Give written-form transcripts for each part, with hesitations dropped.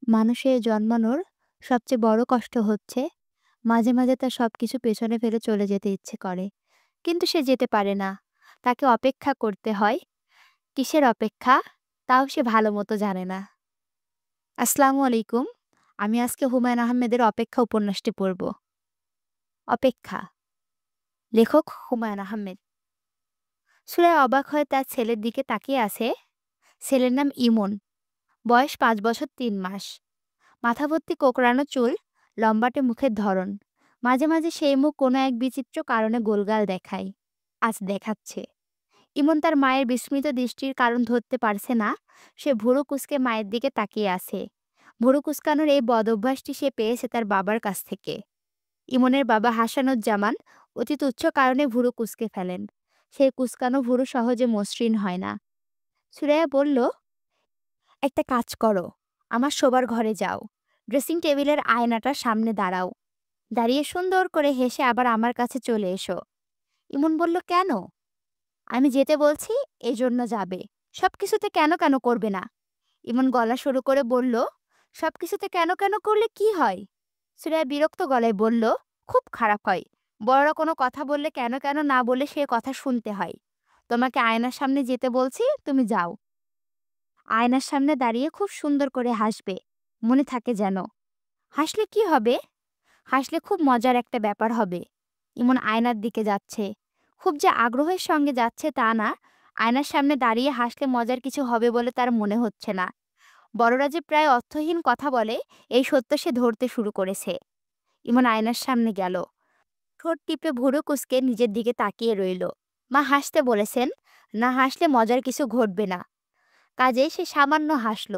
মানুষের জন্মানোর সবচেয়ে বড় কষ্ট হচ্ছে মাঝে মাঝে তার সবকিছু পেছনে ফেলে চলে যেতে ইচ্ছে করে। কিন্তু সে যেতে পারে না। তাকে অপেক্ষা করতে হয়। কিসের অপেক্ষা? তাও সে ভালো মতো জানে না। আসসালামু আলাইকুম। আমি আজকে হুমায়ূন আহমেদের 'অপেক্ষা' উপন্যাসটি পড়ব। 'অপেক্ষা', লেখক হুমায়ূন আহমেদ। সুরায় অবাক হয়ে তার ছেলের দিকে তাকিয়ে আছে। ছেলের নাম ইমন। বয়স ৫ বছর ৩ মাস। মাথা ভর্তি কোঁকড়ানো চুল, লম্বাটে মুখের ধরন। মাঝে মাঝে সেই মুখ কোনো এক বিচিত্র কারণে গোলগাল দেখায়। আজ দেখাচ্ছে। ইমন তার মায়ের বিস্মিত দৃষ্টির কারণ ধরতে পারছে না। সে ভুরু কুঁচকে মায়ের দিকে তাকিয়ে আছে। ভুরু কুঁচকানোর এই বদঅভ্যাসটি সে পেয়েছে তার বাবার কাছ থেকে। ইমনের বাবা হাসানুজ্জামান অতি তুচ্ছ কারণে ভুরু কুঁচকে ফেলেন। সেই কুঁচকানো ভুরু সহজে মসৃণ হয় না। সুরাইয়া বলল, একটা কাজ করো, আমার শোবার ঘরে যাও। ড্রেসিং টেবিলের আয়নাটার সামনে দাঁড়াও। দাঁড়িয়ে সুন্দর করে হেসে আবার আমার কাছে চলে এসো। ইমন বলল, কেন? আমি যেতে বলছি, এজন্য যাবে। সবকিছুতে কেন কেন করবে না? ইমন গলা শুরু করে বলল, সবকিছুতে কেন কেন করলে কি হয়? সুরাইয়া বিরক্ত গলায় বলল, খুব খারাপ হয়। বড়রা কোনো কথা বললে কেন কেন না বলে সে কথা শুনতে হয়। তোমাকে আয়নার সামনে যেতে বলছি, তুমি যাও। আয়নার সামনে দাঁড়িয়ে খুব সুন্দর করে হাসবে। মনে থাকে যেন। হাসলে কি হবে? হাসলে খুব মজার একটা ব্যাপার হবে। ইমন আয়নার দিকে যাচ্ছে। খুব যে আগ্রহের সঙ্গে যাচ্ছে তা না। আয়নার সামনে দাঁড়িয়ে হাসলে মজার কিছু হবে বলে তার মনে হচ্ছে না। বড়রা যে প্রায় অর্থহীন কথা বলে, এই সত্য সে ধরতে শুরু করেছে। ইমন আয়নার সামনে গেল। ঠোঁট টিপে ভুরু কুঁচকে নিজের দিকে তাকিয়ে রইল। মা হাসতে বলেছেন, না হাসলে মজার কিছু ঘটবে না। কাজেই সে সামান্য হাসল।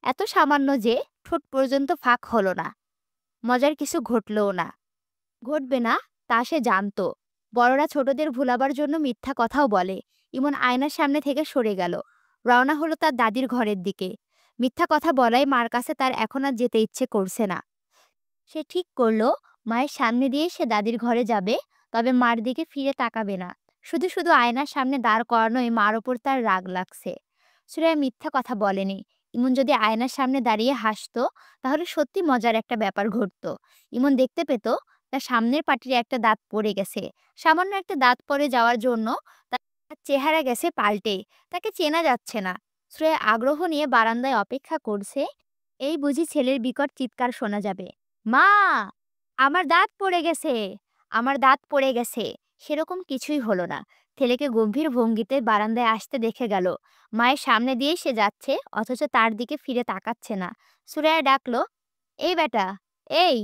এত সামান্য যে ঠোঁট পর্যন্ত ফাঁক হলো না। মজার কিছু ঘটলও না। ঘটবে না তা সে জানত। বড়রা ছোটদের ভুলাবার জন্য মিথ্যা কথাও বলে। ইমন আয়নার সামনে থেকে সরে গেল। রওনা হলো তার দাদির ঘরের দিকে। মিথ্যা কথা বলাই মার কাছে তার এখন আর যেতে ইচ্ছে করছে না। সে ঠিক করল, মায়ের সামনে দিয়ে সে দাদির ঘরে যাবে, তবে মার দিকে ফিরে তাকাবে না। শুধু শুধু আয়নার সামনে দাঁড় করানোয় মার ওপর তার রাগ লাগছে। সুরাইয়া মিথ্যা কথা বলেনি। ইমন যদি আয়নার সামনে দাঁড়িয়ে হাসতো, তাহলে সত্যি মজার একটা ব্যাপার ঘটতো। ইমন দেখতে পেত তার সামনের পাটির একটা দাঁত পড়ে গেছে। সামান্য একটা দাঁত পড়ে যাওয়ার জন্য তার চেহারা গেছে পাল্টে। তাকে চেনা যাচ্ছে না। সুরাইয়া আগ্রহ নিয়ে বারান্দায় অপেক্ষা করছে। এই বুঝি ছেলের বিকট চিৎকার শোনা যাবে, মা! আমার দাঁত পড়ে গেছে! আমার দাঁত পড়ে গেছে! সেরকম কিছুই হলো না। ছেলেকে গম্ভীর ভঙ্গিতে বারান্দায় আসতে দেখে গেল। মায়ের সামনে দিয়েই সে যাচ্ছে, অথচ তার দিকে ফিরে তাকাচ্ছে না। সুরাইয়া ডাকল, এই বেটা, এই!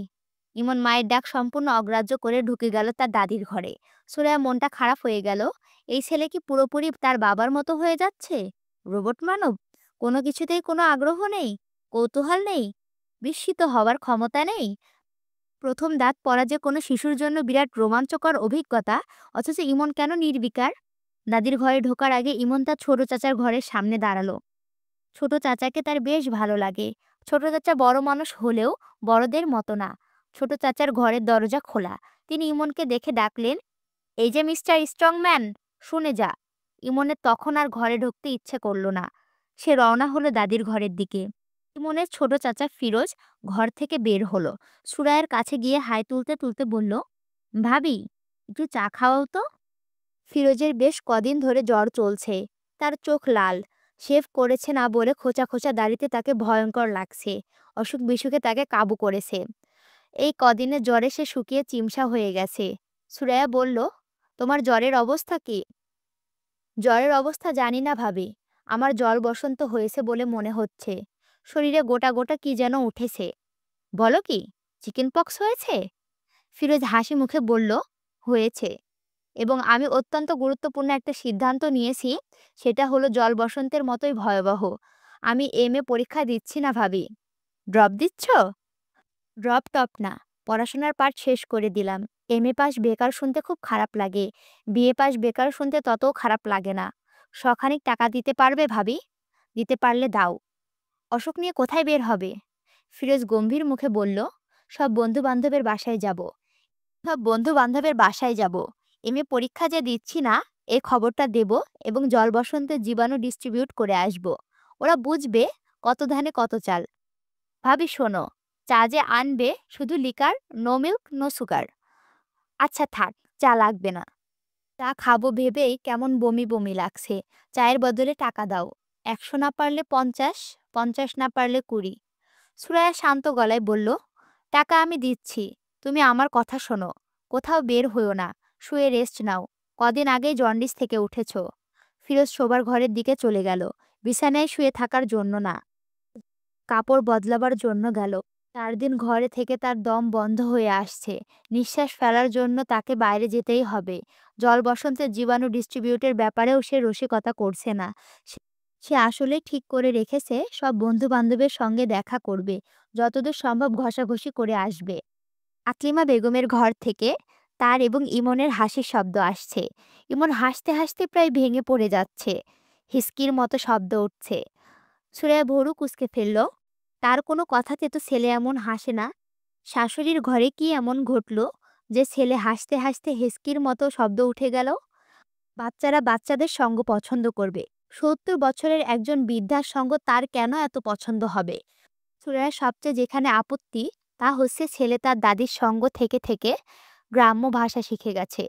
ইমন মায়ের ডাক সম্পূর্ণ অগ্রাহ্য করে ঢুকে গেল তার দাদির ঘরে। সুরাইয়া মনটা খারাপ হয়ে গেল। এই ছেলে কি পুরোপুরি তার বাবার মতো হয়ে যাচ্ছে? রোবট মানব। কোনো কিছুতেই কোনো আগ্রহ নেই, কৌতূহল নেই, বিস্মিত হওয়ার ক্ষমতা নেই। প্রথম দাঁত পড়া যে কোনো শিশুর জন্য বিরাট রোমাঞ্চকর অভিজ্ঞতা, অথচ ইমন কেন নির্বিকার? দাদির ঘরে ঢোকার আগে ইমন তার ছোট চাচার ঘরের সামনে দাঁড়ালো। ছোট চাচাকে তার বেশ ভালো লাগে। ছোট চাচা বড় মানুষ হলেও বড়দের মতো না। ছোট চাচার ঘরের দরজা খোলা। তিনি ইমনকে দেখে ডাকলেন, এই যে মিস্টার স্ট্রংম্যান, শুনে যা। ইমনের তখন আর ঘরে ঢুকতে ইচ্ছে করল না। সে রওনা হলো দাদির ঘরের দিকে। ইমনের ছোট চাচা ফিরোজ ঘর থেকে বের হলো। সুরাইয়ের কাছে গিয়ে হাই তুলতে তুলতে বলল, ভাবি, একটু চা খাওয়াও তো। ফিরোজের বেশ কদিন ধরে জ্বর চলছে। তার চোখ লাল। শেভ করেছে না বলে খোঁচা খোঁচা দাড়িতে তাকে ভয়ঙ্কর লাগছে। অসুখ বিসুখে তাকে কাবু করেছে। এই কদিনে জ্বরে সে শুকিয়ে চিমসা হয়ে গেছে। সুরাইয়া বলল, তোমার জ্বরের অবস্থা কি? জ্বরের অবস্থা জানি না ভাবি। আমার জল বসন্ত হয়েছে বলে মনে হচ্ছে। শরীরে গোটা গোটা কি যেন উঠেছে। বলো কি, চিকেন পক্স হয়েছে? ফিরোজ হাসি মুখে বলল, হয়েছে। এবং আমি অত্যন্ত গুরুত্বপূর্ণ একটা সিদ্ধান্ত নিয়েছি। সেটা হলো জল বসন্তের মতোই ভয়াবহ। আমি এমএ পরীক্ষা দিচ্ছি না ভাবি। ড্রপ দিচ্ছ? ড্রপ টপ না। পড়াশোনার পাঠ শেষ করে দিলাম। এমএ পাস বেকার শুনতে খুব খারাপ লাগে। বিএ পাস বেকার শুনতে ততও খারাপ লাগে না। শখানিক টাকা দিতে পারবে ভাবি? দিতে পারলে দাও। অসুখ নিয়ে কোথায় বের হবে? ফিরোজ গম্ভীর মুখে বলল, সব বন্ধু বান্ধবের বাসায় যাব। সব বন্ধু বান্ধবের বাসায় যাব। এমএ পরীক্ষা যে দিচ্ছি না, এই খবরটা দেব এবং জল বসন্তের জীবাণু ডিস্ট্রিবিউট করে আসব। ওরা বুঝবে কত ধানে কত চাল। ভাবি শোনো, চা যে আনবে শুধু liquor, no milk no sugar. আচ্ছা থাক, চা লাগবে না। চা খাবো ভেবেই কেমন বমি বমি লাগছে। চায়ের বদলে টাকা দাও। ১০০ না পারলে ৫০, ৫০ না পারলে ২০। সুরায়া শান্ত গলায় বলল, টাকা আমি দিচ্ছি, তুমি আমার কথা শোনো। কোথাও বের হইও না, শুয়ে রেস্ট নাও। কদিন আগেই জন্ডিস থেকে উঠেছ। ফিরোজ শোবার ঘরের দিকে চলে গেল। বিছানায় শুয়ে থাকার জন্য না, কাপড় বদলাবার জন্য গেল। ৪ দিন ঘরে থেকে তার দম বন্ধ হয়ে আসছে। নিঃশ্বাস ফেলার জন্য তাকে বাইরে যেতেই হবে। জল বসন্তের জীবাণু ডিস্ট্রিবিউটের ব্যাপারেও সে রসিকতা করছে না। সে সে আসলেই ঠিক করে রেখেছে সব বন্ধু-বান্ধবের সঙ্গে দেখা করবে। যতদূর সম্ভব ঘষাঘষি করে আসবে। আকলিমা বেগমের ঘর থেকে তার এবং ইমনের হাসির শব্দ আসছে। ইমন হাসতে হাসতে প্রায় ভেঙে পড়ে যাচ্ছে। হিসকির মতো শব্দ উঠছে। সুরাইয়া ভ্রু কুঁচকে ফেলল। তার কোনো কথাতে তো ছেলে এমন হাসে না। শাশুড়ির ঘরে কি এমন ঘটল যে ছেলে হাসতে হাসতে হিসকির মতো শব্দ উঠে গেল? বাচ্চারা বাচ্চাদের সঙ্গ পছন্দ করবে। ৭০ বছরের একজন বৃদ্ধার সঙ্গ তার কেন এত পছন্দ হবে? সুরাইয়ার সবচেয়ে যেখানে আপত্তি, তা হচ্ছে ছেলে তার দাদির সঙ্গ থেকে থেকে গ্রাম্য ভাষা শিখে গেছে।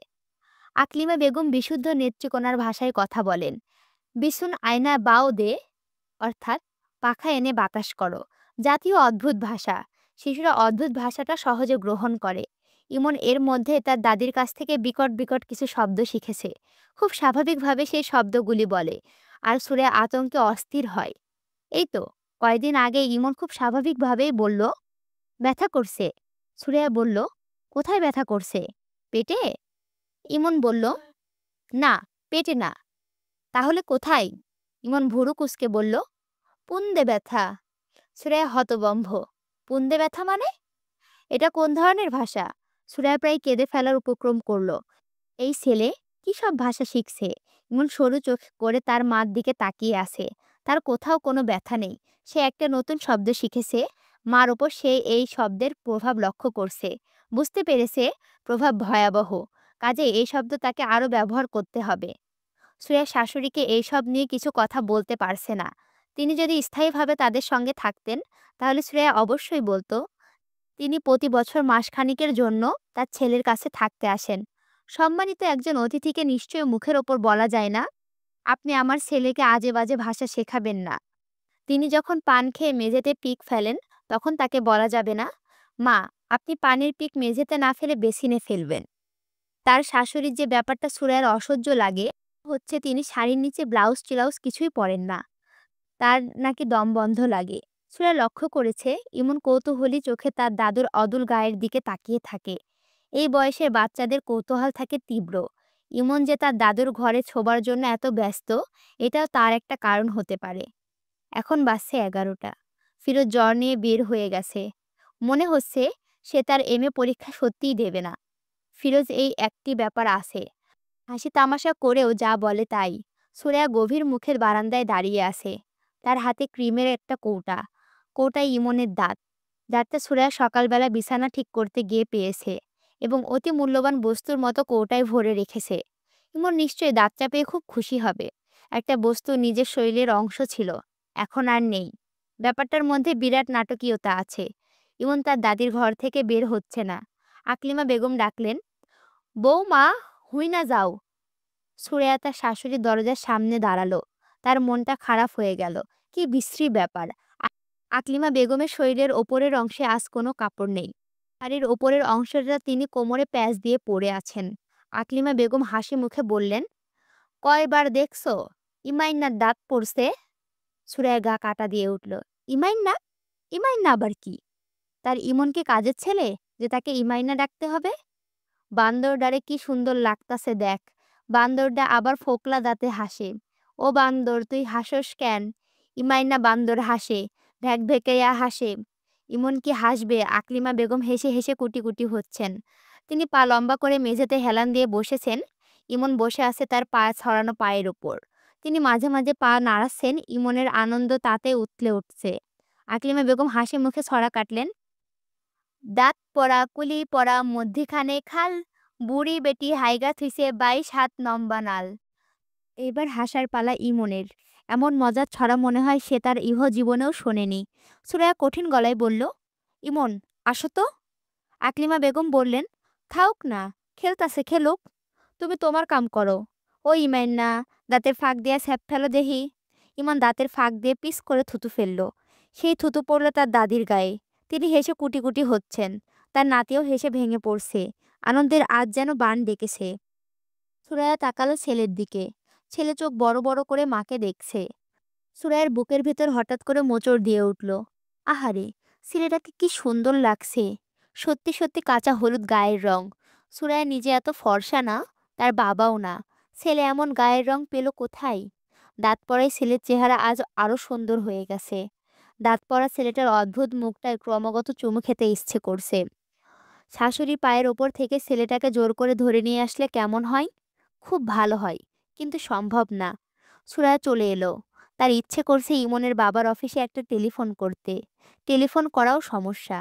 আকলিমা বেগম বিশুদ্ধ নেত্রীকোনার ভাষায় কথা বলেন। বিসুন আয়না বাও দে, অর্থাৎ পাখা এনে বাতাস করো। জাতীয় অদ্ভুত ভাষা। শিশুরা অদ্ভুত ভাষাটা সহজে গ্রহণ করে। ইমন এর মধ্যে তার দাদির কাছ থেকে বিকট বিকট কিছু শব্দ শিখেছে। খুব স্বাভাবিকভাবে সেই শব্দগুলি বলে। আর সুরাইয়া আতঙ্কে অস্থির হয়। এই তো কয়দিন আগে ইমন খুব স্বাভাবিকভাবেই বলল, ব্যথা করছে। সুরাইয়া বলল, কোথায় ব্যথা করছে? পেটে? ইমন বলল, না, পেটে না। তাহলে কোথায়? ইমন ভুরু কুঁচকে বলল, পুন্দে ব্যথা। সুরাইয়া হতবম্ব। পুন্দে ব্যথা মানে? এটা কোন ধরনের ভাষা? সুরাইয়া প্রায় কেঁদে ফেলার উপক্রম করল। এই ছেলে কি সব ভাষা শিখছে? ইমন সরু চোখ করে তার মার দিকে তাকিয়ে আছে। তার কোথাও কোনো ব্যথা নেই। সে একটা নতুন শব্দ শিখেছে। মার ওপর সে এই শব্দের প্রভাব লক্ষ্য করছে। বুঝতে পেরেছে প্রভাব ভয়াবহ। কাজেই এই শব্দ তাকে আরও ব্যবহার করতে হবে। সুরাইয়া শাশুড়িকে এইসব নিয়ে কিছু কথা বলতে পারছে না। তিনি যদি স্থায়ীভাবে তাদের সঙ্গে থাকতেন, তাহলে সুরাইয়া অবশ্যই বলতো। তিনি প্রতি বছর মাসখানেকের জন্য তার ছেলের কাছে থাকতে আসেন। সম্মানিত একজন অতিথিকে নিশ্চয়ই মুখের ওপর বলা যায় না, আপনি আমার ছেলেকে আজে বাজে ভাষা শেখাবেন না। তিনি যখন পান খেয়ে মেঝেতে পিক ফেলেন, তখন তাকে বলা যাবে না, মা, আপনি পানির পিক মেঝেতে না ফেলে বেসিনে ফেলবেন। তার শাশুড়ির যে ব্যাপারটা সুরাইয়ার অসহ্য লাগে হচ্ছে, তিনি শাড়ির নিচে ব্লাউজ টিলাউজ কিছুই পরেন না। তার নাকি দম বন্ধ লাগে। সুরাইয়া লক্ষ্য করেছে ইমন কৌতূহলী চোখে তার দাদুর অদূর গায়ের দিকে তাকিয়ে থাকে। এই বয়সের বাচ্চাদের কৌতূহল থাকে তীব্র। ইমন যে তার দাদুর ঘরে ছোবার জন্য এত ব্যস্ত, এটাও তার একটা কারণ হতে পারে। এখন বাজছে ১১টা। ফিরোজ জ্বর নিয়ে বের হয়ে গেছে। মনে হচ্ছে সে তার এমএ পরীক্ষা সত্যিই দেবে না। ফিরোজ এই একটি ব্যাপার আছে, হাসি তামাশা করেও যা বলে তাই। সুরাইয়া গভীর মুখের বারান্দায় দাঁড়িয়ে আছে। তার হাতে ক্রিমের একটা কৌটা। কৌটায় ইমনের দাঁত। দাঁতটা সুরাইয়া সকালবেলা বিছানা ঠিক করতে গিয়ে পেয়েছে এবং অতি মূল্যবান বস্তুর মতো কৌটায় ভরে রেখেছে। ইমন নিশ্চয়ই দাঁতটা পেয়ে খুব খুশি হবে। একটা বস্তু নিজের শরীরের অংশ ছিল, এখন আর নেই। ব্যাপারটার মধ্যে বিরাট নাটকীয়তা আছে। ইমন তার দাদির ঘর থেকে বের হচ্ছে না। আকলিমা বেগম ডাকলেন, বৌমা, হুই না যাও। সুরাইয়া তার শাশুড়ির দরজার সামনে দাঁড়ালো। তার মনটা খারাপ হয়ে গেল। কি বিশ্রী ব্যাপার! আকলিমা বেগমের শরীরের ওপরের অংশে আজ কোনো কাপড় নেই। শাড়ির ওপরের অংশটা তিনি কোমরে প্যাঁচ দিয়ে পরে আছেন। আকলিমা বেগম হাসি মুখে বললেন, কয়বার দেখছো ইমাইন্নার দাঁত পড়ছে? সুরাইয়া গা কাটা দিয়ে উঠল। ইমাইন্না? ইমাইন্না আবার কি? তার ইমন কি কাজের ছেলে যে তাকে ইমাইন্না ডাকতে হবে? বান্দরডারে কি সুন্দর লাগতাছে দেখ। বান্দরডা আবার ফোকলা দাঁতে হাসে। ও বান্দর, তুই হাসস কেন? ইমাইন্না বান্দর হাসে, ভ্যাকভ্যাকাইয়া হাসে। ইমন কি হাসবে? আকলিমা বেগম হেসে হেসে কুটি কুটি হচ্ছেন। তিনি পা লম্বা করে মেঝেতে হেলান দিয়ে বসেছেন। ইমন বসে আছে তার পা ছড়ানো পায়ের ওপর। তিনি মাঝে মাঝে পা নাড়াচ্ছেন। ইমনের আনন্দ তাতে উথলে উঠছে। আকলিমা বেগম হাসি মুখে ছড়া কাটলেন, দাঁত পড়া কুলি পড়া মধ্যিখানে খাল, বুড়ি বেটি হাইগা থুইছে ২২ হাত লম্বা নাল। এবার হাসার পালা ইমনের। এমন মজার ছড়া মনে হয় সে তার জীবনেও শোনেনি। সুরাইয়া কঠিন গলায় বলল, ইমন, আসো তো। আকলিমা বেগম বললেন, থাউক না, খেলতাছে খেলুক, তুমি তোমার কাম করো। ও ইমাইন না, দাঁতের ফাঁক দিয়া স্যাপ ফেলো দেহি। ইমন দাঁতের ফাঁক দিয়ে পিস করে থুতু ফেলল। সেই থুতু পড়ল তার দাদির গায়ে। তিনি হেসে কুটি কুটি হচ্ছেন। তার নাতিও হেসে ভেঙে পড়ছে। আনন্দের আজ যেন বান ডেকেছে। সুরাইয়া তাকালো ছেলের দিকে। ছেলে চোখ বড় বড় করে মাকে দেখছে। সুরাইয়ের বুকের ভেতর হঠাৎ করে মোচড় দিয়ে উঠল। আহারে, ছেলেটাকে কি সুন্দর লাগছে। সত্যি সত্যি কাঁচা হলুদ গায়ের রং। সুরাইয়া নিজে এত ফর্সা না, তার বাবাও না। ছেলে এমন গায়ের রং পেল কোথায়? দাঁত পড়ায় ছেলের চেহারা আজ আরো সুন্দর হয়ে গেছে। দাঁত পড়া ছেলেটার অদ্ভুত মুখটায় ক্রমাগত চুমু খেতে ইচ্ছে করছে। শাশুড়ি পায়ের ওপর থেকে ছেলেটাকে জোর করে ধরে নিয়ে আসলে কেমন হয়? খুব ভালো হয়, কিন্তু সম্ভব না। সুরায়া চলে এলো। তার ইচ্ছে করছে ইমনের বাবার অফিসে একটা টেলিফোন করতে। টেলিফোন করাও সমস্যা।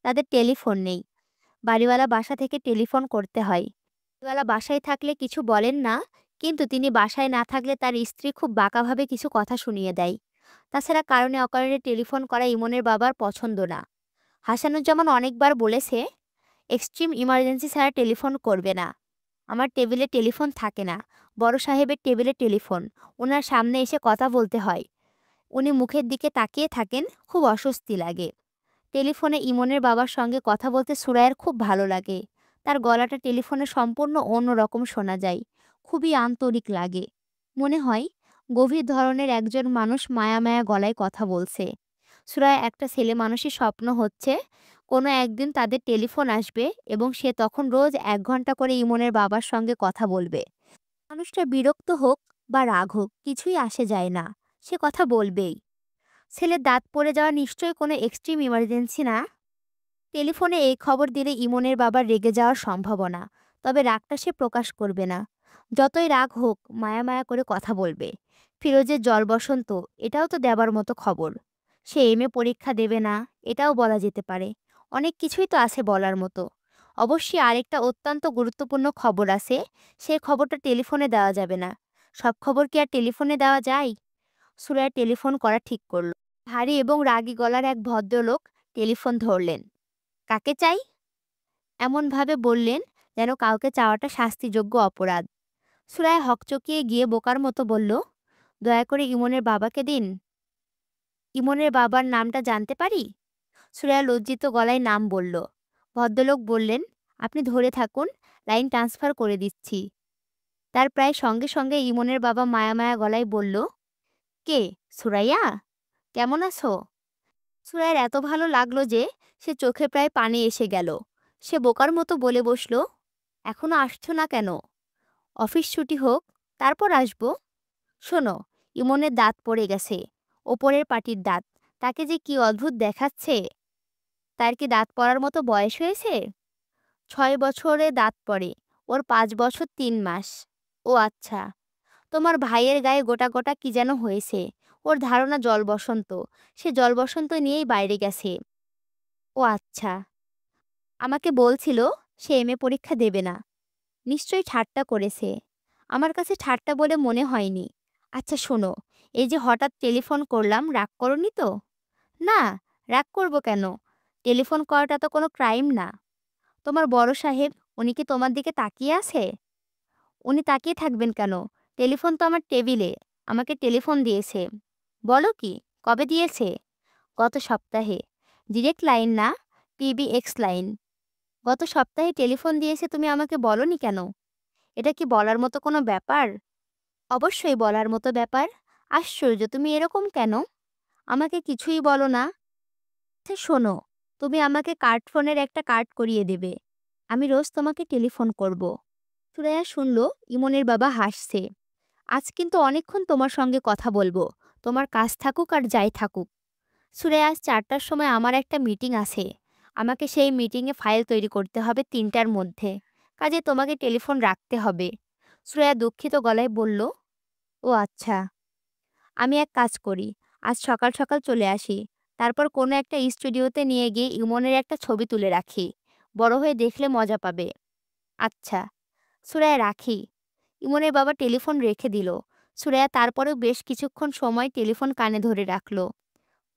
তাদের টেলিফোন নেই। বাড়িওয়ালা বাসা থেকে টেলিফোন করতে হয়। বাড়িওয়ালা বাসায় থাকলে কিছু বলেন না, কিন্তু তিনি বাসায় না থাকলে তার স্ত্রী খুব বাঁকাভাবে কিছু কথা শুনিয়ে দেয়। তাছাড়া কারণে অকারণে টেলিফোন করা ইমনের বাবার পছন্দ না। হাসানুজ্জামান অনেকবার বলেছে, এক্সট্রিম ইমার্জেন্সি ছাড়া টেলিফোন করবে না। আমার টেবিলে টেলিফোন থাকে না। বড় সাহেবের টেবিলে টেলিফোন। ওনার সামনে এসে কথা বলতে হয়। উনি মুখের দিকে তাকিয়ে থাকেন, খুব অস্বস্তি লাগে। টেলিফোনে ইমনের বাবার সঙ্গে কথা বলতে সুরাইয়ের খুব ভালো লাগে। তার গলাটা টেলিফোনে সম্পূর্ণ অন্যরকম শোনা যায়। খুবই আন্তরিক লাগে। মনে হয় গভীর ধরনের একজন মানুষ মায়া মায়া গলায় কথা বলছে। সুরাইয়া একটা ছেলে মানুষের স্বপ্ন হচ্ছে কোনো একদিন তাদের টেলিফোন আসবে এবং সে তখন রোজ 1 ঘন্টা করে ইমনের বাবার সঙ্গে কথা বলবে। মানুষটা বিরক্ত হোক বা রাগ হোক, কিছুই আসে যায় না। সে কথা বলবেই। ছেলের দাঁত পড়ে যাওয়া নিশ্চয়ই কোনো এক্সট্রিম ইমার্জেন্সি না। টেলিফোনে এই খবর দিলে ইমনের বাবার রেগে যাওয়ার সম্ভাবনা। তবে রাগটা সে প্রকাশ করবে না। যতই রাগ হোক, মায়া মায়া করে কথা বলবে। ফিরোজের জল বসন্ত, এটাও তো দেবার মতো খবর। সে এমএ পরীক্ষা দেবে না, এটাও বলা যেতে পারে। অনেক কিছুই তো আছে বলার মতো। অবশ্যই আরেকটা অত্যন্ত গুরুত্বপূর্ণ খবর আছে। সেই খবরটা টেলিফোনে দেওয়া যাবে না। সব খবর কি আর টেলিফোনে দেওয়া যায়? সুরাইয়া টেলিফোন করা ঠিক করল। ভারী এবং রাগী গলার এক ভদ্রলোক টেলিফোন ধরলেন। কাকে চাই? এমনভাবে বললেন যেন কাউকে চাওয়াটা শাস্তিযোগ্য অপরাধ। সুরাইয়া হকচকিয়ে গিয়ে বোকার মতো বলল, দয়া করে ইমনের বাবাকে দিন। ইমনের বাবার নামটা জানতে পারি? সুরাইয়া লজ্জিত গলায় নাম বলল। ভদ্রলোক বললেন, আপনি ধরে থাকুন, লাইন ট্রান্সফার করে দিচ্ছি। তার প্রায় সঙ্গে সঙ্গে ইমনের বাবা মায়া মায়া গলায় বলল, কে? সুরাইয়া, কেমন আছো? সুরাইয়ার এত ভালো লাগলো যে সে চোখে প্রায় পানি এসে গেল। সে বোকার মতো বলে বসল, এখনো আসছো না কেন? অফিস ছুটি হোক, তারপর আসবো। শোনো, ইমনের দাঁত পড়ে গেছে। ওপরের পাটির দাঁত। তাকে যে কি অদ্ভুত দেখাচ্ছে। তার কি দাঁত পড়ার মতো বয়স হয়েছে? 6 বছরে দাঁত পড়ে। ওর 5 বছর 3 মাস। ও আচ্ছা। তোমার ভাইয়ের গায়ে গোটা গোটা কি যেন হয়েছে। ওর ধারণা জল বসন্ত। সে জল বসন্ত নিয়েই বাইরে গেছে। ও আচ্ছা। আমাকে বলছিল সে এমএ পরীক্ষা দেবে না। নিশ্চয়ই ঠাট্টা করেছে। আমার কাছে ঠাট্টা বলে মনে হয়নি। আচ্ছা শোনো, এই যে হঠাৎ টেলিফোন করলাম, রাগ করনি তো? না, রাগ করব কেন? টেলিফোন করাটা তো কোনো ক্রাইম না। তোমার বড় সাহেব, উনি কি তোমার দিকে তাকিয়ে আছে? উনি তাকিয়ে থাকবেন কেন? টেলিফোন তো আমার টেবিলে। আমাকে টেলিফোন দিয়েছে। বলো কি? কবে দিয়েছে? গত সপ্তাহে। ডিরেক্ট লাইন না, পিবিএক্স লাইন। গত সপ্তাহে টেলিফোন দিয়েছে, তুমি আমাকে বলনি কেন? এটা কি বলার মতো কোনো ব্যাপার? অবশ্যই বলার মতো ব্যাপার। আশ্চর্য, তুমি এরকম কেন? আমাকে কিছুই বলো না। আচ্ছা শোনো, তুমি আমাকে কার্ড ফোনের একটা কার্ড করিয়ে দেবে। আমি রোজ তোমাকে টেলিফোন করব। সুরাইয়া শুনল ইমনের বাবা হাসছে। আজ কিন্তু অনেকক্ষণ তোমার সঙ্গে কথা বলবো। তোমার কাজ থাকুক আর যাই থাকুক। সুরাইয়া, আজ 4টার সময় আমার একটা মিটিং আছে। আমাকে সেই মিটিংয়ে ফাইল তৈরি করতে হবে 3টার মধ্যে। কাজে তোমাকে টেলিফোন রাখতে হবে। সুরাইয়া দুঃখিত গলায় বলল, ও আচ্ছা। আমি এক কাজ করি, আজ সকাল সকাল চলে আসি। তারপর কোনো একটা স্টুডিওতে নিয়ে গিয়ে ইমনের একটা ছবি তুলে রাখি। বড় হয়ে দেখলে মজা পাবে। আচ্ছা। সুরাইয়া রাখি। ইমনের বাবা টেলিফোন রেখে দিল। সুরাইয়া তারপরেও বেশ কিছুক্ষণ সময় টেলিফোন কানে ধরে রাখল।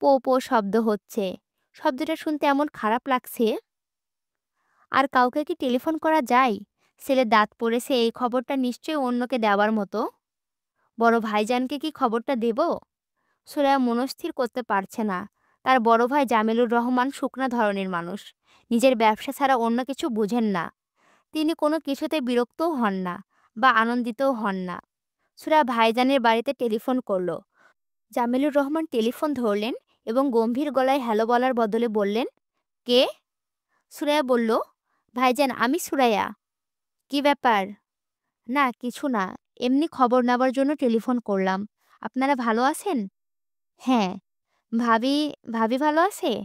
পো পো শব্দ হচ্ছে। শব্দটা শুনতে এমন খারাপ লাগছে। আর কাউকে কি টেলিফোন করা যায়? ছেলের দাঁত পড়েছে এই খবরটা নিশ্চয়ই অন্যকে দেওয়ার মতো। বড় ভাইজানকে কি খবরটা দেব? সুরাইয়া মনস্থির করতে পারছে না। তার বড় ভাই জামিলুর রহমান শুকনা ধরনের মানুষ। নিজের ব্যবসা ছাড়া অন্য কিছু বুঝেন না। তিনি কোনো কিছুতে বিরক্তও হন না বা আনন্দিতও হন না। সুরাইয়া ভাইজানের বাড়িতে টেলিফোন করল। জামিলুর রহমান টেলিফোন ধরলেন এবং গম্ভীর গলায় হ্যালো বলার বদলে বললেন, কে? সুরাইয়া বলল, ভাইজান আমি সুরাইয়া। কি ব্যাপার? না কিছু না, এমনি খবর নেবার জন্য টেলিফোন করলাম। আপনারা ভালো আছেন? হ্যাঁ। ভাবি, ভাবি ভালো আছে?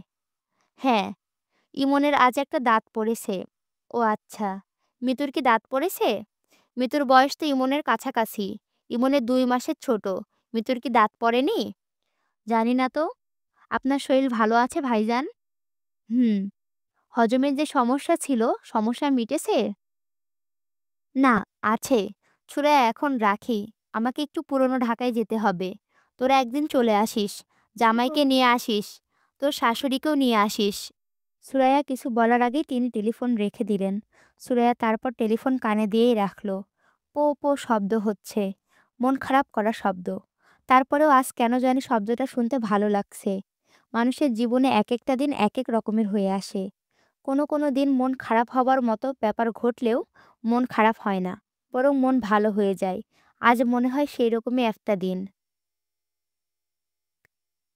হ্যাঁ। ইমনের আজ একটা দাঁত পড়েছে। ও আচ্ছা। মিতুর কি দাঁত পড়েছে? মিতুর বয়স তো ইমনের কাছাকাছি। ইমনের ২ মাসের ছোট। মিতুর কি দাঁত পড়েনি? জানি না তো। আপনার শরীর ভালো আছে ভাইজান? হুম। হজমের যে সমস্যা ছিল, সমস্যা মিটেছে? না, আছে। ছুঁড়ে এখন রাখি। আমাকে একটু পুরনো ঢাকায় যেতে হবে। তোরা একদিন চলে আসিস। জামাইকে নিয়ে আসিস। তোর শাশুড়িকেও নিয়ে আসিস। সুরাইয়া কিছু বলার আগেই তিনি টেলিফোন রেখে দিলেন। সুরাইয়া তারপর টেলিফোন কানে দিয়েই রাখল। পো পো শব্দ হচ্ছে। মন খারাপ করা শব্দ। তারপরেও আজ কেন জানি শব্দটা শুনতে ভালো লাগছে। মানুষের জীবনে একেকটা দিন একেক রকমের হয়ে আসে। কোনো দিন মন খারাপ হবার মতো ব্যাপার ঘটলেও মন খারাপ হয় না, বরং মন ভালো হয়ে যায়। আজ মনে হয় সেই রকমই একটা দিন।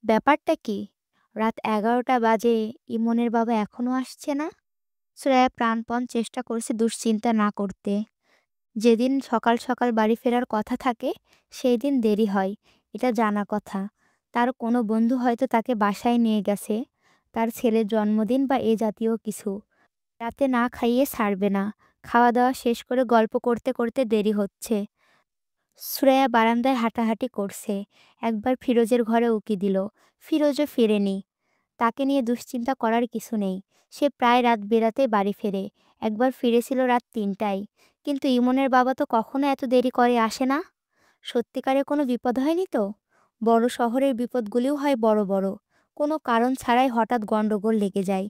ব্যাপারটা কি? রাত ১১টা বাজে, ইমনের বাবা এখনো আসছে না? শ্রেয়া প্রাণপণ চেষ্টা করছে দুশ্চিন্তা না করতে। যেদিন সকাল সকাল বাড়ি ফেরার কথা থাকে, সেই দিন দেরি হয়, এটা জানা কথা। তার কোনো বন্ধু হয়তো তাকে বাসায় নিয়ে গেছে, তার ছেলের জন্মদিন বা এ জাতীয় কিছু। রাতে না খাইয়ে ছাড়বে না। খাওয়া-দাওয়া শেষ করে গল্প করতে করতে দেরি হচ্ছে। সুরাইয়া বারান্দায় হাঁটাহাঁটি করছে। একবার ফিরোজের ঘরে উঁকি দিল। ফিরোজও ফেরেনি। তাকে নিয়ে দুশ্চিন্তা করার কিছু নেই। সে প্রায় রাত বেরাতেই বাড়ি ফেরে। একবার ফিরেছিল রাত ৩টায়। কিন্তু ইমনের বাবা তো কখনো এত দেরি করে আসে না। সত্যিকারের কোনো বিপদ হয়নি তো? বড় শহরের বিপদগুলিও হয় বড় বড়। কোনো কারণ ছাড়াই হঠাৎ গন্ডগোল লেগে যায়।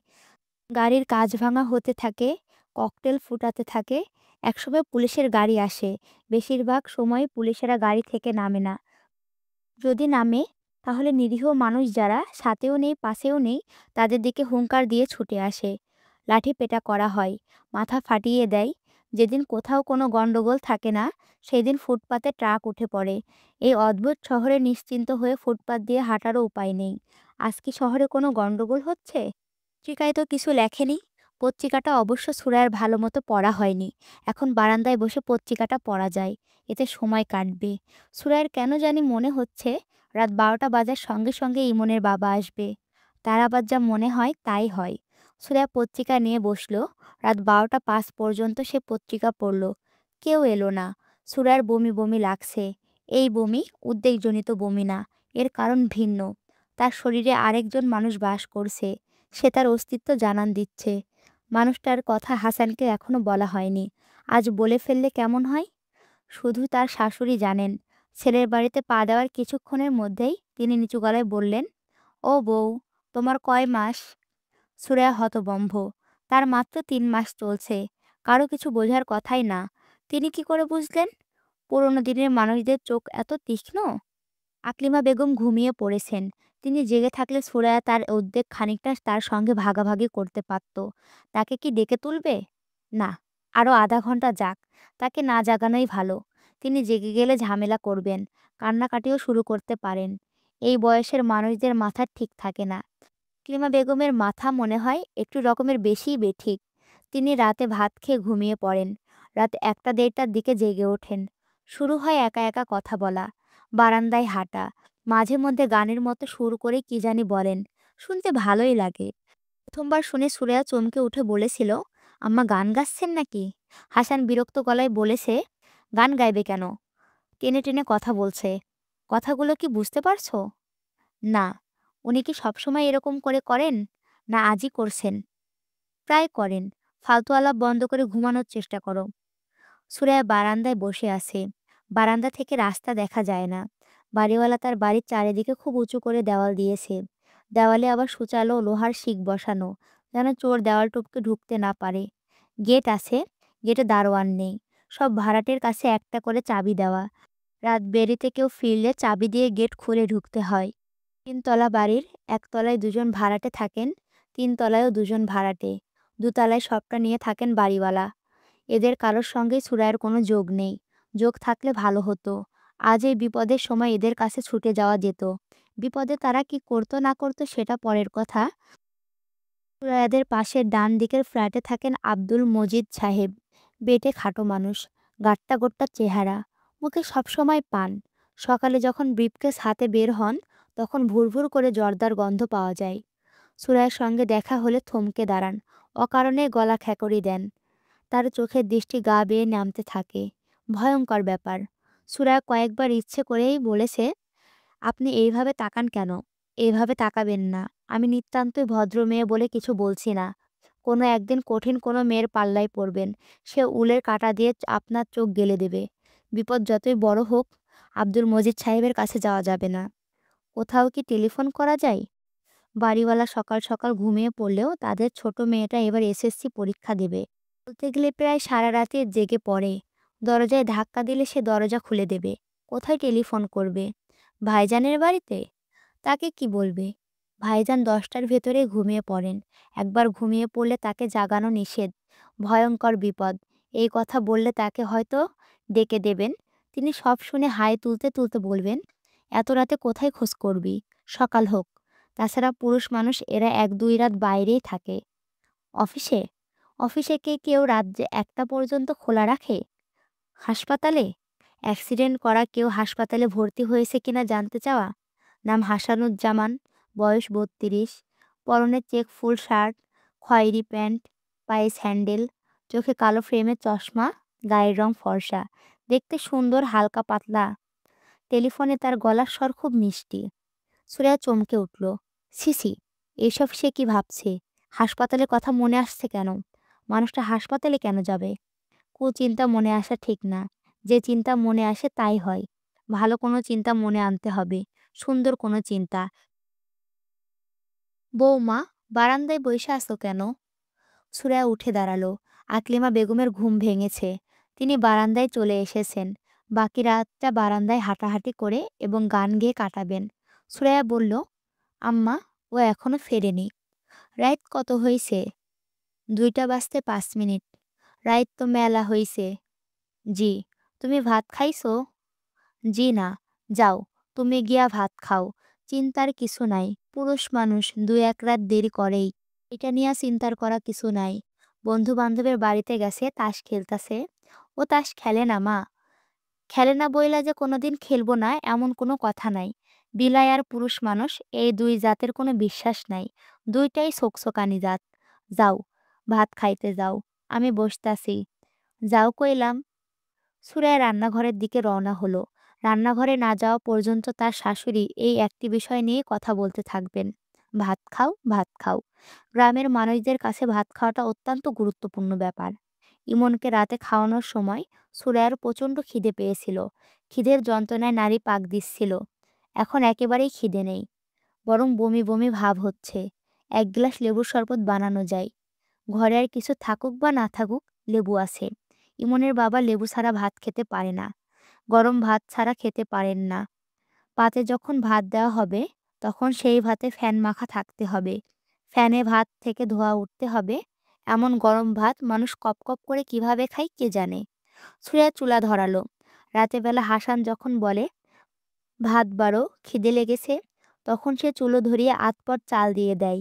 গাড়ির কাঁচ ভাঙা হতে থাকে, ককটেল ফুটাতে থাকে। একসময় পুলিশের গাড়ি আসে। বেশিরভাগ সময় পুলিশেরা গাড়ি থেকে নামে না। যদি নামে, তাহলে নিরীহ মানুষ যারা সাথেও নেই পাশেও নেই, তাদের দিকে হুঙ্কার দিয়ে ছুটে আসে। লাঠিপেটা করা হয়, মাথা ফাটিয়ে দেয়। যেদিন কোথাও কোনো গন্ডগোল থাকে না, সেদিন ফুটপাতে ট্রাক উঠে পড়ে। এই অদ্ভুত শহরে নিশ্চিন্ত হয়ে ফুটপাত দিয়ে হাঁটারও উপায় নেই। আজ কি শহরে কোনো গন্ডগোল হচ্ছে? পত্রিকায় তো কিছু লেখেনি। পত্রিকাটা অবশ্য সুরাইয়ার ভালো মতো পড়া হয়নি। এখন বারান্দায় বসে পত্রিকাটা পড়া যায়। এতে সময় কাটবে। সুরাইয়ার কেন জানি মনে হচ্ছে রাত ১২টা বাজার সঙ্গে সঙ্গে ইমনের বাবা আসবে। তার আবার যা মনে হয় তাই হয়। সুরাইয়া পত্রিকা নিয়ে বসল। রাত ১২টা ৫ পর্যন্ত সে পত্রিকা পড়ল। কেউ এলো না। সুরাইয়ার বমি বমি লাগছে। এই বমি উদ্বেগজনিত বমি না। এর কারণ ভিন্ন। তার শরীরে আরেকজন মানুষ বাস করছে। সে তার অস্তিত্ব জানান দিচ্ছে। মানুষটার কথা হাসানকে এখনো বলা হয়নি। আজ বলে ফেললে কেমন হয়? শুধু তার শাশুড়ি জানেন। ছেলের বাড়িতে পা দেওয়ার কিছুক্ষণের মধ্যেই তিনি নিচু গলায় বললেন, ও বউ, তোমার কয় মাস? সুরাইয়া হতবম্ব। তার মাত্র ৩ মাস চলছে। কারো কিছু বোঝার কথাই না। তিনি কি করে বুঝলেন? পুরোনো দিনের মানুষদের চোখ এত তীক্ষ্ণ? আকলিমা বেগম ঘুমিয়ে পড়েছেন। তিনি জেগে থাকলে সুরাইয়া তার উদ্বেগ খানিকটা তার সঙ্গে ভাগাভাগি করতে পারত। তাকে কি ডেকে তুলবে? না, আরও আধা ঘন্টা যাক। তাকে না জাগানোই ভালো। তিনি জেগে গেলে ঝামেলা করবেন, কান্নাকাটিও শুরু করতে পারেন। এই বয়সের মানুষদের মাথা ঠিক থাকে না। আকলিমা বেগমের মাথা মনে হয় একটু রকমের বেশিই বেঠিক। তিনি রাতে ভাত খেয়ে ঘুমিয়ে পড়েন। রাত ১টা ১:৩০টার দিকে জেগে ওঠেন। শুরু হয় একা একা কথা বলা, বারান্দায় হাঁটা, মাঝে মধ্যে গানের মতো সুর করে কি জানি বলেন। শুনতে ভালোই লাগে। প্রথমবার শুনে সুরাইয়া চমকে উঠে বলেছিল, আম্মা গান গাচ্ছেন নাকি? হাসান বিরক্ত গলায় বলেছে, গান গাইবে কেন? টেনে টেনে কথা বলছে। কথাগুলো কি বুঝতে পারছো? না। উনি কি সবসময় এরকম করে করেন? না আজই করছেন? প্রায় করেন। ফালতু আলাপ বন্ধ করে ঘুমানোর চেষ্টা করো। সুরাইয়া বারান্দায় বসে আছে। বারান্দা থেকে রাস্তা দেখা যায় না। বাড়িওয়ালা তার বাড়ির চারিদিকে খুব উঁচু করে দেওয়াল দিয়েছে। দেওয়ালে আবার সূচালো লোহার শিক বসানো, যেন চোর দেওয়াল টপকে ঢুকতে না পারে। গেট আছে, গেটে দারোয়ান নেই। সব ভাড়াটের কাছে একটা করে চাবি দেওয়া। রাত বেরিতে কেউ ফিরলে চাবি দিয়ে গেট খুলে ঢুকতে হয়। ৩ তলা বাড়ির, ১ তলায় ২ জন ভাড়াটে থাকেন, ৩ তলায়ও ২ জন ভাড়াটে। ২ তলায় সবটা নিয়ে থাকেন বাড়িওয়ালা। এদের কারোর সঙ্গেই সুরাইয়ের কোনো যোগ নেই। যোগ থাকলে ভালো হতো। আজ এই বিপদের সময় এদের কাছে ছুটে যাওয়া যেত। বিপদে তারা কি করতো না করতো সেটা পরের কথা। সুরাইয়াদের পাশের ডান দিকের ফ্ল্যাটে থাকেন আব্দুল মজিদ সাহেব। বেঁটে খাটো মানুষ, গাট্টা-গোট্টা চেহারা, মুখে সবসময় পান। সকালে যখন ব্রিফকেস হাতে বের হন, তখন ভুরভুর করে জর্দার গন্ধ পাওয়া যায়। সুরাইয়ের সঙ্গে দেখা হলে থমকে দাঁড়ান, অকারণে গলা খ্যাকরি দেন। তার চোখের দৃষ্টি গা বেয়ে নামতে থাকে। ভয়ঙ্কর ব্যাপার। সুরাইয়া কয়েকবার ইচ্ছে করেই বলেছে, আপনি এইভাবে তাকান কেন? এইভাবে তাকাবেন না। আমি নিতান্তই ভদ্র মেয়ে বলে কিছু বলছি না। কোনো একদিন কঠিন কোনো মেয়ের পাল্লায় পড়বেন। সে উলের কাঁটা দিয়ে আপনার চোখ গেলে দেবে। বিপদ যতই বড় হোক, আব্দুল মজিদ সাহেবের কাছে যাওয়া যাবে না। কোথাও কি টেলিফোন করা যায়? বাড়িওয়ালা সকাল সকাল ঘুমিয়ে পড়লেও তাদের ছোট মেয়েটা এবার এসএসসি পরীক্ষা দেবে। বলতে গেলে প্রায় সারা রাতে জেগে পড়ে। দরজায় ধাক্কা দিলে সে দরজা খুলে দেবে। কোথায় টেলিফোন করবে? ভাইজানের বাড়িতে? তাকে কি বলবে? ভাইজান ১০টার ভেতরে ঘুমিয়ে পড়েন। একবার ঘুমিয়ে পড়লে তাকে জাগানো নিষেধ। ভয়ঙ্কর বিপদ। এই কথা বললে তাকে হয়তো ডেকে দেবেন। তিনি সব শুনে হাই তুলতে তুলতে বলবেন, এত রাতে কোথায় খোঁজ করবি? সকাল হোক। তাছাড়া পুরুষ মানুষ এরা ১-২ রাত বাইরেই থাকে। অফিসে? অফিসে কি কেউ রাত যে ১টা পর্যন্ত খোলা রাখে? হাসপাতালে? অ্যাক্সিডেন্ট করা কেউ হাসপাতালে ভর্তি হয়েছে কিনা জানতে চাওয়া? নাম হাসানুজ্জামান, বয়স ৩২, পরনে চেক ফুল শার্ট, খয়েরি প্যান্ট, পায়ে স্যান্ডেল, চোখে কালো ফ্রেমের চশমা, গায়ের রং ফর্সা, দেখতে সুন্দর হালকা পাতলা। টেলিফোনে তার গলার স্বর খুব মিষ্টি। সুরাইয়া চমকে উঠল। ছিছি, এসব সে কি ভাবছে? হাসপাতালের কথা মনে আসছে কেন? মানুষটা হাসপাতালে কেন যাবে? কুচিন্তা মনে আসা ঠিক না। যে চিন্তা মনে আসে তাই হয়। ভালো কোনো চিন্তা মনে আনতে হবে। সুন্দর কোনো চিন্তা। বৌমা, বারান্দায় বইসা আছো কেন? সুরাইয়া উঠে দাঁড়ালো। আকলিমা বেগমের ঘুম ভেঙেছে। তিনি বারান্দায় চলে এসেছেন। বাকি রাতটা বারান্দায় হাঁটাহাঁটি করে এবং গান গেয়ে কাটাবেন। সুরাইয়া বলল, আম্মা, ও এখনো ফেরেনি। রাইত কত হইছে? ২টা বাজতে ৫ মিনিট। রাইত তো মেলা হইছে। জি। তুমি ভাত খাইছো? জি না। যাও, তুমি গিয়া ভাত খাও। চিন্তার কিছু নাই। পুরুষ মানুষ ২-১ রাত দেরি করেই। এটা নিয়া চিন্তার করা কিছু নাই। বন্ধু-বান্ধবের বাড়িতে গেছে, তাস খেলতাছে। ও তাস খেলে না মা। খেলে না বইলা যে কোনোদিন খেলবো না এমন কোনো কথা নাই। বিলাই আর পুরুষ মানুষ এই ২ জাতের কোনো বিশ্বাস নাই। ২টাই ছোকছোকানি জাত। যাও, ভাত খাইতে যাও। আমি বসতাছি। যাও কইলাম। সুরাইয়া রান্নাঘরের দিকে রওনা হলো। রান্নাঘরে না যাওয়া পর্যন্ত তার শাশুড়ি এই একটি বিষয় নিয়ে কথা বলতে থাকবেন। ভাত খাও, ভাত খাও। গ্রামের মানুষদের কাছে ভাত খাওয়াটা অত্যন্ত গুরুত্বপূর্ণ ব্যাপার। ইমনকে রাতে খাওয়ানোর সময় সুরাইয়ার প্রচণ্ড খিদে পেয়েছিল। খিদের যন্ত্রণায় নাড়ি পাক দিচ্ছিল। এখন একেবারেই খিদে নেই। বরং বমি বমি ভাব হচ্ছে। ১ গ্লাস লেবুর শরবত বানানো যায়। ঘরে আর কিছু থাকুক বা না থাকুক, লেবু আছে। ইমনের বাবা লেবু ছাড়া ভাত খেতে পারে না। গরম ভাত ছাড়া খেতে পারেন না। পাতে যখন ভাত দেওয়া হবে, তখন সেই ভাতে ফ্যান মাখা থাকতে হবে। ফ্যানে ভাত থেকে ধোঁয়া উঠতে হবে। এমন গরম ভাত মানুষ কপ কপ করে কিভাবে খায় কে জানে। সুরাইয়া চুলা ধরালো। রাতের বেলা হাসান যখন বলে, ভাত বাড়ো, খিদে লেগেছে, তখন সে চুলো ধরিয়ে আধপট চাল দিয়ে দেয়।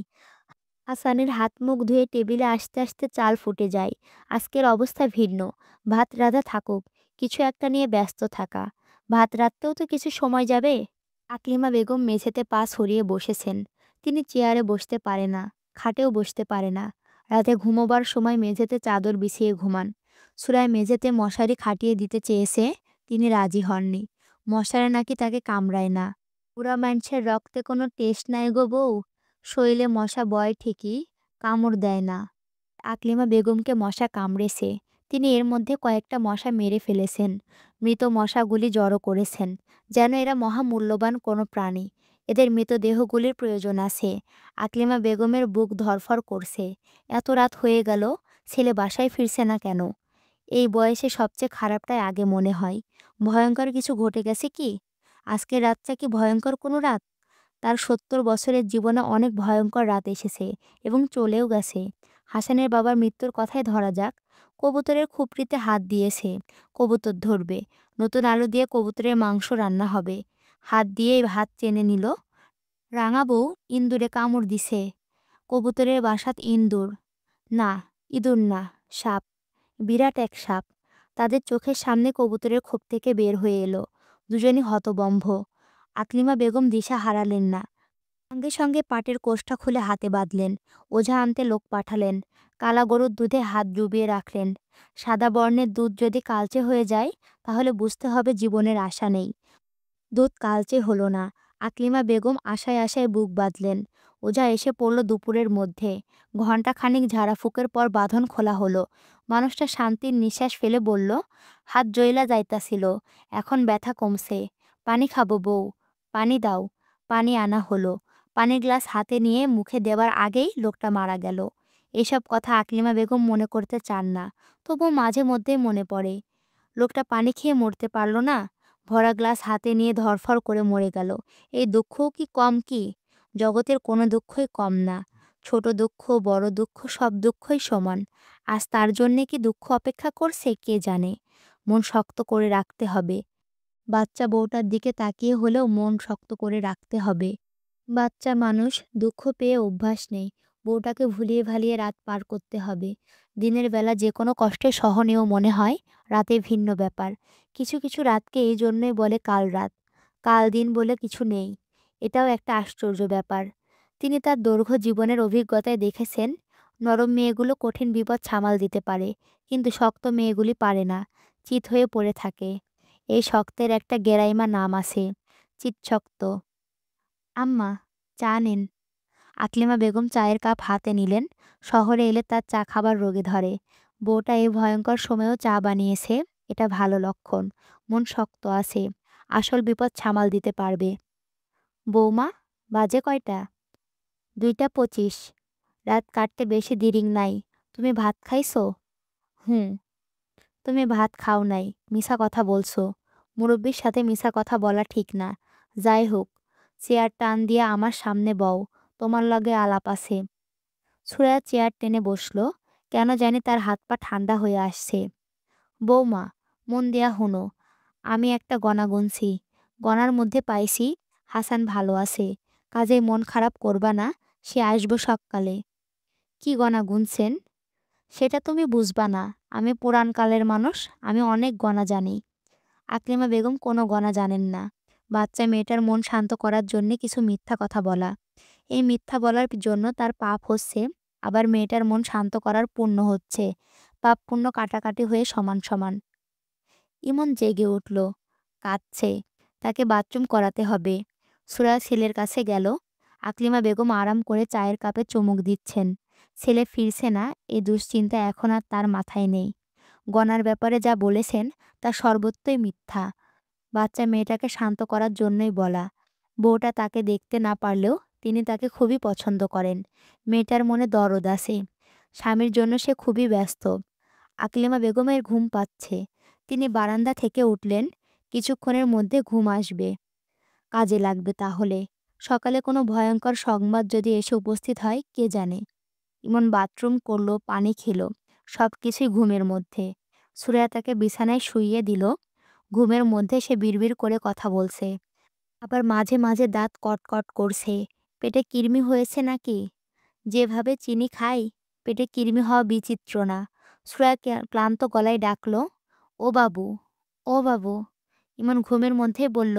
হাসানের হাত মুখ ধুয়ে টেবিলে আসতে আসতে চাল ফুটে যায়। আজকের অবস্থা ভিন্ন। ভাত রাঁধা থাকুক, কিছু একটা নিয়ে ব্যস্ত থাকা। ভাত রাঁধতেও তো কিছু সময় যাবে। আকলিমা বেগম মেঝেতে পা ছড়িয়ে বসেছেন। তিনি চেয়ারে বসতে পারে না, খাটেও বসতে পারে না। রাতে ঘুমোবার সময় মেঝেতে চাদর বিছিয়ে ঘুমান। সুরাইয়া মেঝেতে মশারি খাটিয়ে দিতে চেয়েছে, তিনি রাজি হননি। মশারি নাকি তাকে কামড়ায় না। বুড়া মানষের রক্তে কোনো টেস্ট নাই গো বউ। শরীরে মশা বয় ঠিকই, কামড় দেয় না। আকলিমা বেগমকে মশা কামড়েছে। তিনি এর মধ্যে কয়েকটা মশা মেরে ফেলেছেন। মৃত মশাগুলি জড়ো করেছেন, যেন এরা মহামূল্যবান কোনো প্রাণী। এদের মৃতদেহগুলির প্রয়োজন আছে। আকলিমা বেগমের বুক ধড়ফড় করছে। এত রাত হয়ে গেল, ছেলে বাসায় ফিরছে না কেন? এই বয়সে সবচেয়ে খারাপটাই আগে মনে হয়। ভয়ংকর কিছু ঘটে গেছে কি? আজকের রাতটা কি ভয়ংকর কোনো রাত? তার ৭০ বছরের জীবনে অনেক ভয়ংকর রাত এসেছে এবং চলেও গেছে। হাসানের বাবার মৃত্যুর কথাই ধরা যাক। কবুতরের খুপড়িতে হাত দিয়েছে। কবুতর ধরবে। নতুন আলু দিয়ে কবুতরের মাংস রান্না হবে। হাত দিয়ে হাত টেনে নিল। রাঙা বউ ইঁদুরে কামড় দিছে। কবুতরের বাসাত ইঁদুর। না, ইঁদুর না, সাপ। বিরাট এক সাপ। তাদের চোখের সামনে কবুতরের খোপ থেকে বের হয়ে এলো। দুজনই হতবম্ব। আকলিমা বেগম দিশা হারালেন না। সঙ্গে সঙ্গে পাটের কোষটা খুলে হাতে বাঁধলেন। ওঝা আনতে লোক পাঠালেন। কালা গরুর দুধে হাত ডুবিয়ে রাখলেন। সাদা বর্ণের দুধ যদি কালচে হয়ে যায়, তাহলে বুঝতে হবে জীবনের আশা নেই। দুধ কালচে হলো না। আকলিমা বেগম আশায় আশায় বুক বাঁধলেন। ওঝা এসে পড়ল দুপুরের মধ্যে। ঘণ্টাখানিক ঝাড়াফুঁকের পর বাঁধন খোলা হলো। মানুষটা শান্তির নিঃশ্বাস ফেলে বলল, হাত জ্বইলা যাইতাছিল, এখন ব্যথা কমছে। পানি খাবো বউ, পানি দাও। পানি আনা হলো। পানির গ্লাস হাতে নিয়ে মুখে দেবার আগেই লোকটা মারা গেল। এসব কথা আকলিমা বেগম মনে করতে চান না, তবুও মাঝে মধ্যেই মনে পড়ে। লোকটা পানি খেয়ে মরতে পারল না, ভরা গ্লাস হাতে নিয়ে ধড়ফড় করে মরে গেল। এই দুঃখও কি কম কি? জগতের কোনো দুঃখই কম না। ছোট দুঃখ, বড় দুঃখ, সব দুঃখই সমান। আজ তার জন্যে কি দুঃখ অপেক্ষা করছে কে জানে। মন শক্ত করে রাখতে হবে। বাচ্চা বউটার দিকে তাকিয়ে হলেও মন শক্ত করে রাখতে হবে। বাচ্চা মানুষ, দুঃখ পেয়ে অভ্যাস নেই। বউটাকে ভুলিয়ে ভালিয়ে রাত পার করতে হবে। দিনের বেলা যে কোনো কষ্টে সহনীয় মনে হয়, রাতে ভিন্ন ব্যাপার। কিছু কিছু রাতকে এই জন্যই বলে কাল রাত। কাল দিন বলে কিছু নেই। এটাও একটা আশ্চর্য ব্যাপার। তিনি তার দৈর্ঘ্য জীবনের অভিজ্ঞতায় দেখেছেন, নরম মেয়েগুলো কঠিন বিপদ সামাল দিতে পারে, কিন্তু শক্ত মেয়েগুলি পারে না, চিত হয়ে পড়ে থাকে। এই শক্তের একটা গেরাইমা নাম আছে, চিৎশক্ত। আম্মা, চা নিন। আকলিমা বেগম চায়ের কাপ হাতে নিলেন। শহরে এলে তার চা খাবার রোগে ধরে। বউটা এই ভয়ঙ্কর সময়েও চা বানিয়েছে, এটা ভালো লক্ষণ। মন শক্ত আছে, আসল বিপদ সামাল দিতে পারবে। বৌমা, বাজে কয়টা? ২টা ২৫। রাত কাটতে বেশি দেরি নাই। তুমি ভাত খাইছো? হুম। তুমি ভাত খাও নাই, মিছা কথা বলছো। মুরব্বির সাথে মিছা কথা বলা ঠিক না। যাই হোক, চেয়ার টান দিয়া আমার সামনে বও, তোমার লগে আলাপ আছে। সুরাইয়া চেয়ার টেনে বসল। কেন জানি তার হাত পা ঠান্ডা হয়ে আসছে। বৌমা, মন দিয়া হুনো। আমি একটা গণা গুনছি। গণার মধ্যে পাইছি হাসান ভালো আছে। কাজেই মন খারাপ করবা না, সে আসবো সকালে। কি গণা গুনছেন? সেটা তুমি বুঝবা না। আমি পুরানকালের মানুষ, আমি অনেক গণা জানি। আকলিমা বেগম কোনো গণা জানেন না। বাচ্চা মেয়েটার মন শান্ত করার জন্যে কিছু মিথ্যা কথা বলা। এই মিথ্যা বলার জন্য তার পাপ হচ্ছে, আবার মেয়েটার মন শান্ত করার পুণ্য হচ্ছে। পাপ পুণ্য কাটাকাটি হয়ে সমান সমান। ইমন জেগে উঠল, কাঁদছে। তাকে বাথরুম করাতে হবে। সুরায়া ছেলের কাছে গেল। আকলিমা বেগম আরাম করে চায়ের কাপে চুমুক দিচ্ছেন। ছেলে ফিরছে না, এই দুশ্চিন্তা এখন আর তার মাথায় নেই। গনার ব্যাপারে যা বলেছেন তা সর্বত্রই মিথ্যা। বাচ্চা মেয়েটাকে শান্ত করার জন্যই বলা। বউটা তাকে দেখতে না পারলেও তিনি তাকে খুবই পছন্দ করেন। মেয়েটার মনে দরদ আছে। স্বামীর জন্য সে খুবই ব্যস্ত। আকলিমা বেগমের ঘুম পাচ্ছে। তিনি বারান্দা থেকে উঠলেন। কিছুক্ষণের মধ্যে ঘুম আসবে। কাজে লাগবে তাহলে। সকালে কোনো ভয়ঙ্কর সংবাদ যদি এসে উপস্থিত হয় কে জানে। ইমন বাথরুম করলো, পানি খেলো, সব কিছুই ঘুমের মধ্যে। সুরাইয়া তাকে বিছানায় শুইয়ে দিল। ঘুমের মধ্যে সে বিড়বিড় করে কথা বলছে। আবার মাঝে মাঝে দাঁত কটকট করছে। পেটে কৃমি হয়েছে নাকি? যেভাবে চিনি খাই, পেটে কৃমি হওয়া বিচিত্র না। সুরাইয়া ক্লান্ত গলায় ডাকল, ও বাবু, ও বাবু। ইমন ঘুমের মধ্যেই বলল,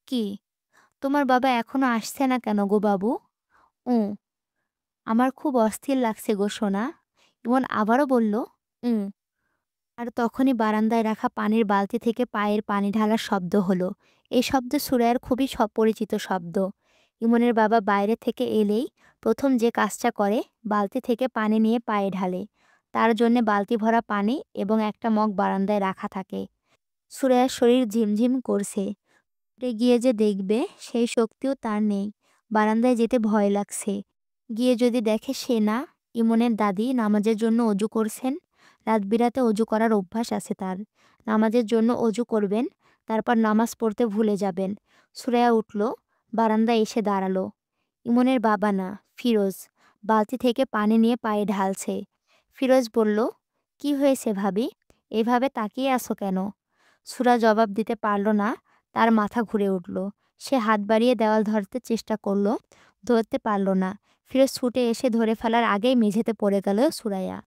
কি? তোমার বাবা এখনো আসছে না কেন গো বাবু? ও, আমার খুব অস্থির লাগছে গো সোনা। ইমন আবারও বলল, হুম। আর তখনই বারান্দায় রাখা পানির বালতি থেকে পায়ের পানি ঢালার শব্দ হলো। এই শব্দ সুরাইয়ার খুবই পরিচিত শব্দ। ইমনের বাবা বাইরে থেকে এলেই প্রথম যে কাজটা করে, বালতি থেকে পানি নিয়ে পায়ে ঢালে। তার জন্যে বালতি ভরা পানি এবং একটা মগ বারান্দায় রাখা থাকে। সুরাইয়ার শরীর ঝিমঝিম করছে। উঠে গিয়ে যে দেখবে সেই শক্তিও তার নেই। বারান্দায় যেতে ভয় লাগছে। গিয়ে যদি দেখে সে না, ইমনের দাদি নামাজের জন্য অজু করছেন। রাত বিরাতে অজু করার অভ্যাস আছে তার। নামাজের জন্য অজু করবেন, তারপর নামাজ পড়তে ভুলে যাবেন। সুরাইয়া উঠল, বারান্দায় এসে দাঁড়ালো। ইমনের বাবা না, ফিরোজ বালতি থেকে পানি নিয়ে পায়ে ঢালছে। ফিরোজ বলল, কি হয়েছে ভাবি? এভাবে তাকিয়ে আছো কেন? সুরা জবাব দিতে পারল না। তার মাথা ঘুরে উঠল। সে হাত বাড়িয়ে দেওয়াল ধরতে চেষ্টা করল, ধরতে পারল না। ফিরোজ ছুটে এসে ধরে ফেলার আগেই মেঝেতে পড়ে গেল সুরাইয়া।